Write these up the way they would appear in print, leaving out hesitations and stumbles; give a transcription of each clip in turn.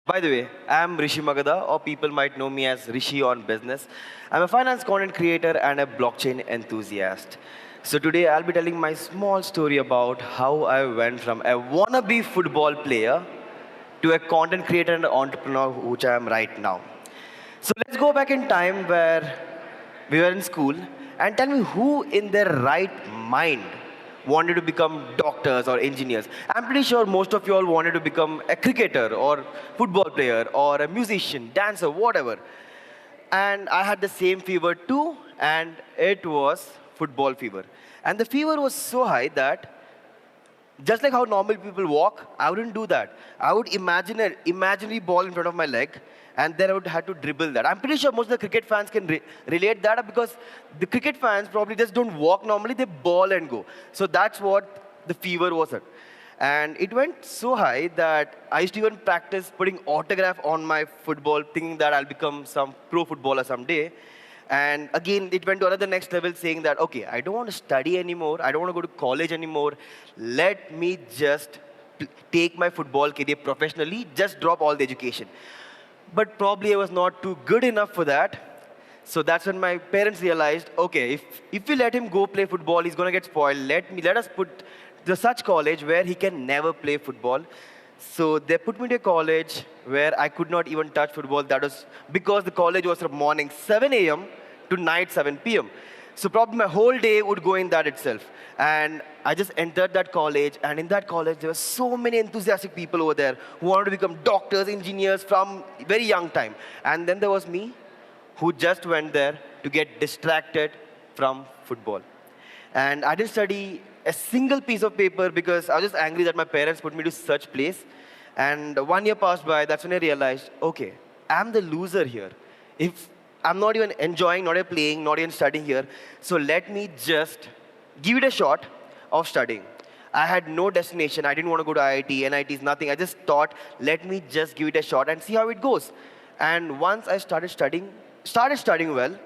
By the way, I'm Rishi Magada, or people might know me as Rishi on Business. I'm a finance content creator and a blockchain enthusiast. So today I'll be telling my small story about how I went from a wannabe football player to a content creator and entrepreneur, which I am right now. So let's go back in time where we were in school and tell me who in their right mind wanted to become doctors or engineers. I'm pretty sure most of you all wanted to become a cricketer or football player or a musician, dancer, whatever. And I had the same fever too, and it was football fever. And the fever was so high that just like how normal people walk, I wouldn't do that. I would imagine an imaginary ball in front of my leg, and then I would have to dribble that. I'm pretty sure most of the cricket fans can relate that because the cricket fans probably just don't walk normally, they ball and go. So that's what the fever was at. And it went so high that I used to even practice putting autograph on my football, thinking that I'll become some pro footballer someday. And again, it went to another next level saying that, okay, I don't want to study anymore. I don't want to go to college anymore. Let me just take my football career professionally, just drop all the education. But probably I was not too good enough for that. So that's when my parents realized, okay, if we let him go play football, he's going to get spoiled. Let us put to such college where he can never play football. So they put me to a college where I could not even touch football. That was because the college was from morning 7 a.m. to night 7 p.m. So probably my whole day would go in that itself. And I just entered that college, and in that college there were so many enthusiastic people over there who wanted to become doctors, engineers from very young time. And then there was me, who just went there to get distracted from football. And I didn't study a single piece of paper because I was just angry that my parents put me to such place. And 1 year passed by, that's when I realized, okay, I'm the loser here. If I'm not even enjoying, not even playing, not even studying here, so let me just give it a shot of studying. I had no destination. I didn't want to go to IIT, NITs, nothing. I just thought, let me just give it a shot and see how it goes. And once I started studying well,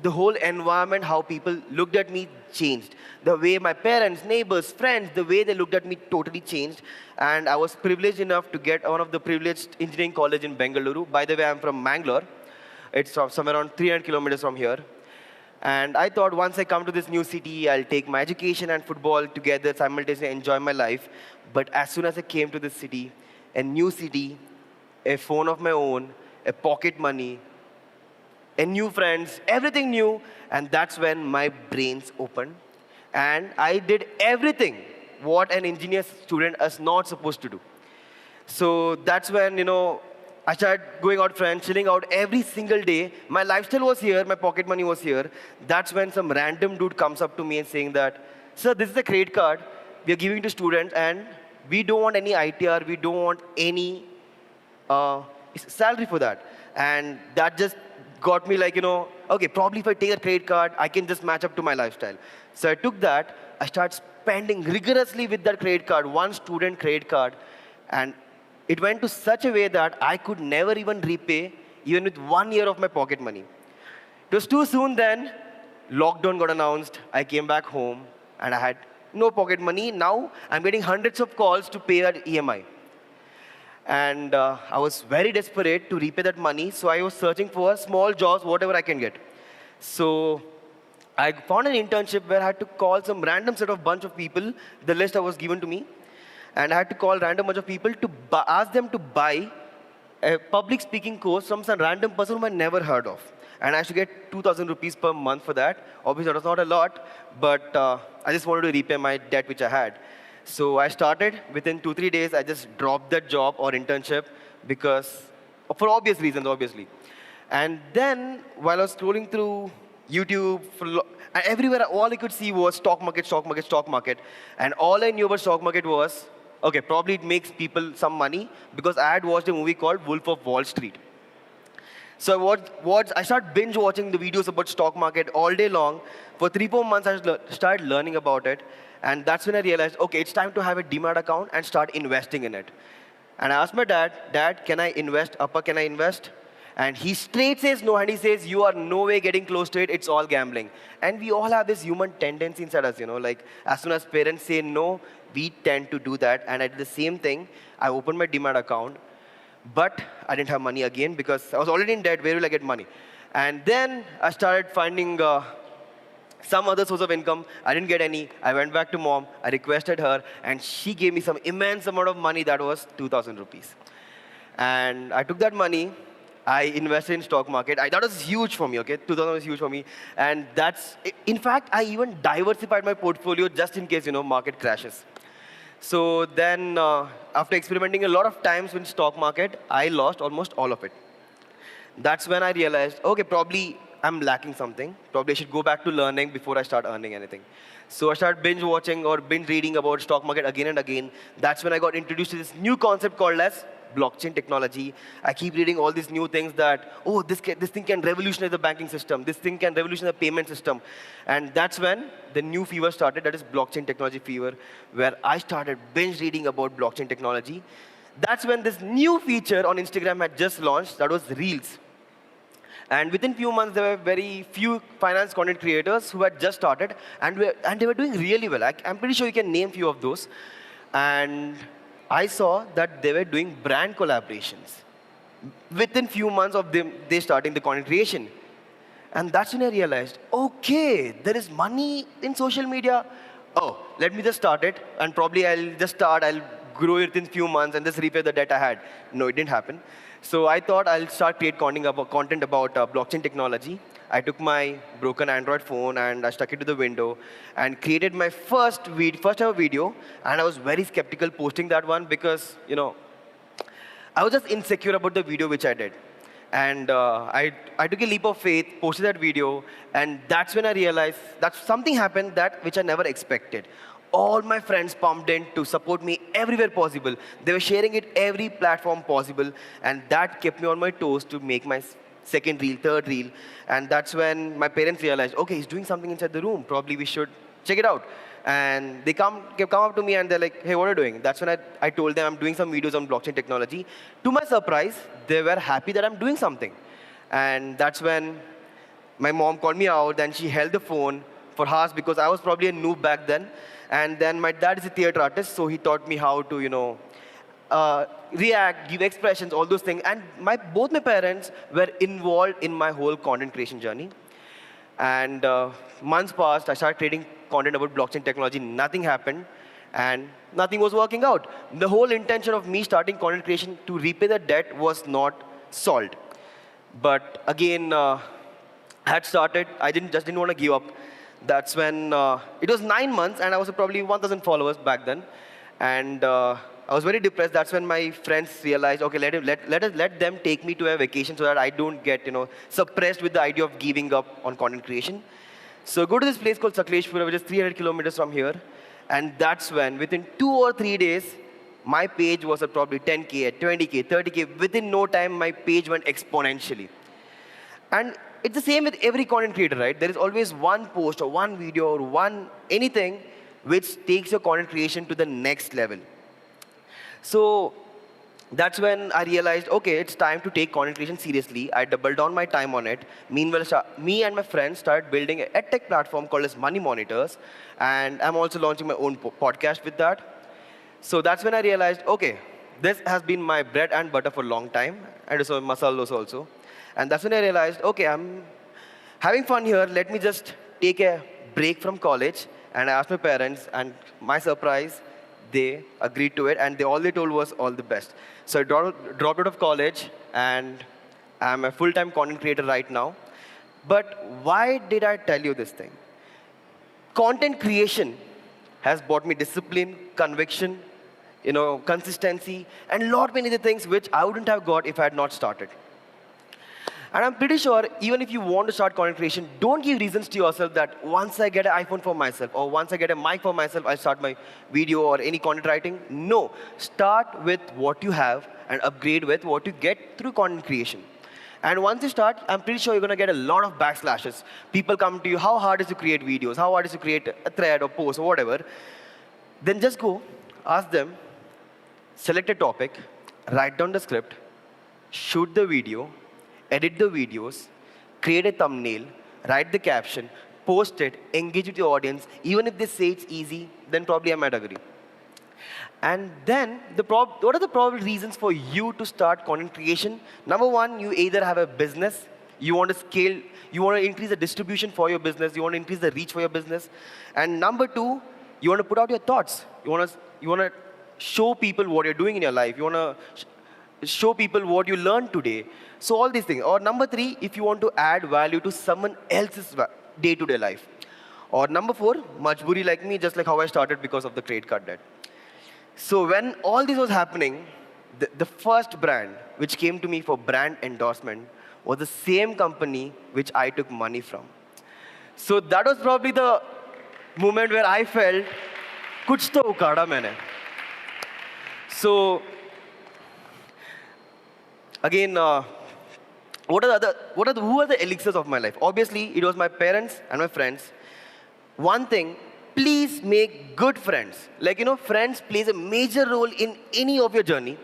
the whole environment, how people looked at me changed. The way my parents, neighbors, friends, the way they looked at me totally changed. And I was privileged enough to get one of the privileged engineering college in Bengaluru. By the way, I'm from Mangalore. It's somewhere around 300 kilometers from here. And I thought once I come to this new city, I'll take my education and football together, simultaneously enjoy my life. But as soon as I came to this city, a new city, a phone of my own, a pocket money, and new friends, everything new, and that's when my brains opened. And I did everything what an engineer student is not supposed to do. So that's when, I started going out friends, chilling out every single day. My lifestyle was here, my pocket money was here. That's when some random dude comes up to me and saying that, sir, this is a credit card we are giving to students, and we don't want any ITR, we don't want any salary for that. And that just got me like, okay, probably if I take a credit card, I can just match up to my lifestyle. So I took that, I started spending rigorously with that credit card, one student credit card, and it went to such a way that I could never even repay even with 1 year of my pocket money. It was too soon then, lockdown got announced, I came back home, and I had no pocket money. Now I'm getting hundreds of calls to pay that EMI. And I was very desperate to repay that money, so I was searching for small jobs, whatever I can get. So I found an internship where I had to call some random set of bunch of people, the list that was given to me, and I had to call random bunch of people to ask them to buy a public speaking course from some random person whom I never heard of. And I used to get 2,000 rupees per month for that. Obviously, that was not a lot, but I just wanted to repay my debt which I had. So I started, within 2-3 days, I just dropped that job or internship because, for obvious reasons, obviously. And then, while I was scrolling through YouTube, and everywhere, all I could see was stock market, stock market, stock market. And all I knew about stock market was, okay, probably it makes people some money because I had watched a movie called Wolf of Wall Street. So I started binge watching the videos about stock market all day long. For 3-4 months, I started learning about it. And that's when I realized, okay, it's time to have a Demat account and start investing in it. And I asked my dad, Dad, can I invest? Appa, can I invest? And he straight says no, and he says, you are no way getting close to it, it's all gambling. And we all have this human tendency inside us, like as soon as parents say no, we tend to do that. And I did the same thing. I opened my Demat account. But I didn't have money again because I was already in debt. Where will I get money? And then I started finding some other source of income. I didn't get any. I went back to mom. I requested her, and she gave me some immense amount of money. That was 2,000 rupees. And I took that money. I invested in stock market. That was huge for me. Okay, 2,000 was huge for me. And in fact, I even diversified my portfolio just in case market crashes. So then, after experimenting a lot of times in stock market, I lost almost all of it. That's when I realized, okay, probably I'm lacking something. Probably I should go back to learning before I start earning anything. So I started binge watching or binge reading about stock market again and again. That's when I got introduced to this new concept called as blockchain technology. I keep reading all these new things that, oh, this thing can revolutionize the banking system. This thing can revolutionize the payment system. And that's when the new fever started, that is blockchain technology fever, where I started binge reading about blockchain technology. That's when this new feature on Instagram had just launched, that was Reels. And within few months, there were very few finance content creators who had just started, and they were doing really well. I'm pretty sure you can name few of those. And I saw that they were doing brand collaborations within few months of they starting the content creation. And that's when I realized, okay, there is money in social media. Oh, let me just start it, and probably I'll grow it in few months and just repay the debt I had. No, it didn't happen. So I thought I'll start create content about blockchain technology. I took my broken Android phone and I stuck it to the window and created my first ever video. And I was very skeptical posting that one because, I was just insecure about the video which I did. And I took a leap of faith, posted that video, and that's when I realized that something happened which I never expected. All my friends pumped in to support me everywhere possible. They were sharing it every platform possible, and that kept me on my toes to make my second reel, third reel. And that's when my parents realized, okay, he's doing something inside the room. Probably we should check it out. And they come up to me and they're like, hey, what are you doing? That's when I told them I'm doing some videos on blockchain technology. To my surprise, they were happy that I'm doing something. And that's when my mom called me out and she held the phone for hours because I was probably a noob back then. And then my dad is a theater artist, so he taught me how to, react, give expressions, all those things. And both my parents were involved in my whole content creation journey. And months passed, I started creating content about blockchain technology. Nothing happened, and nothing was working out. The whole intention of me starting content creation to repay the debt was not solved. But again, I had started. I just didn't want to give up. That's when it was 9 months, and I was probably 1,000 followers back then, and I was very depressed. That's when my friends realized, okay, let them take me to a vacation so that I don't get suppressed with the idea of giving up on content creation. So go to this place called Sakleshpura, which is 300 kilometers from here, and that's when within 2 or 3 days, my page was at probably 10K, 20K, 30K. Within no time, my page went exponentially. And it's the same with every content creator, right? There is always one post or one video or anything which takes your content creation to the next level. So that's when I realized, okay, it's time to take content creation seriously. I doubled down my time on it. Meanwhile, me and my friends started building a tech platform called as Money Monitors. And I'm also launching my own podcast with that. So that's when I realized, okay, this has been my bread and butter for a long time. And so masala also. And that's when I realized, okay, I'm having fun here. Let me just take a break from college. And I asked my parents, and my surprise, they agreed to it. And all they told was all the best. So I dropped out of college, and I'm a full-time content creator right now. But why did I tell you this thing? Content creation has brought me discipline, conviction, consistency, and lot many other things which I wouldn't have got if I had not started. And I'm pretty sure, even if you want to start content creation, don't give reasons to yourself that once I get an iPhone for myself, or once I get a mic for myself, I'll start my video or any content writing. No. Start with what you have and upgrade with what you get through content creation. And once you start, I'm pretty sure you're going to get a lot of backslashes. People come to you, how hard is to create videos? How hard is to create a thread or post or whatever? Then just go, ask them, select a topic, write down the script, shoot the video, edit the videos, create a thumbnail, write the caption, post it, engage with your audience. Even if they say it's easy, then probably I might agree. And then, what are the probable reasons for you to start content creation? Number one, you either have a business, you want to scale, you want to increase the distribution for your business, you want to increase the reach for your business. And number two, you want to put out your thoughts. You want to show people what you're doing in your life. You want to show people what you learned today. So all these things. Or number three, if you want to add value to someone else's day-to-day life. Or number four, majburi like me, just like how I started because of the credit card debt. So when all this was happening, the first brand which came to me for brand endorsement was the same company which I took money from. So that was probably the moment where I felt, kuch to ukada maine. So again, who are the elixirs of my life? Obviously, it was my parents and my friends. One thing, please make good friends. Like, friends plays a major role in any of your journey.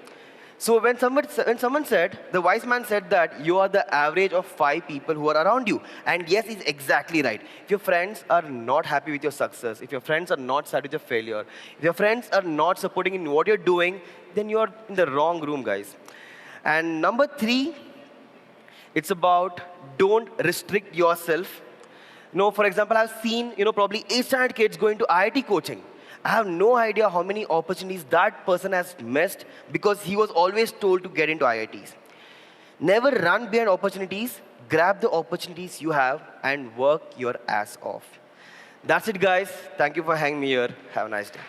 So when someone said, the wise man said that you are the average of 5 people who are around you. And yes, he's exactly right. If your friends are not happy with your success, if your friends are not sad with your failure, if your friends are not supporting in what you're doing, then you're in the wrong room, guys. And number 3, it's about don't restrict yourself. For example, I've seen, probably 8th standard kids going to IIT coaching. I have no idea how many opportunities that person has missed because he was always told to get into IITs. Never run behind opportunities. Grab the opportunities you have and work your ass off. That's it, guys. Thank you for hanging me here. Have a nice day.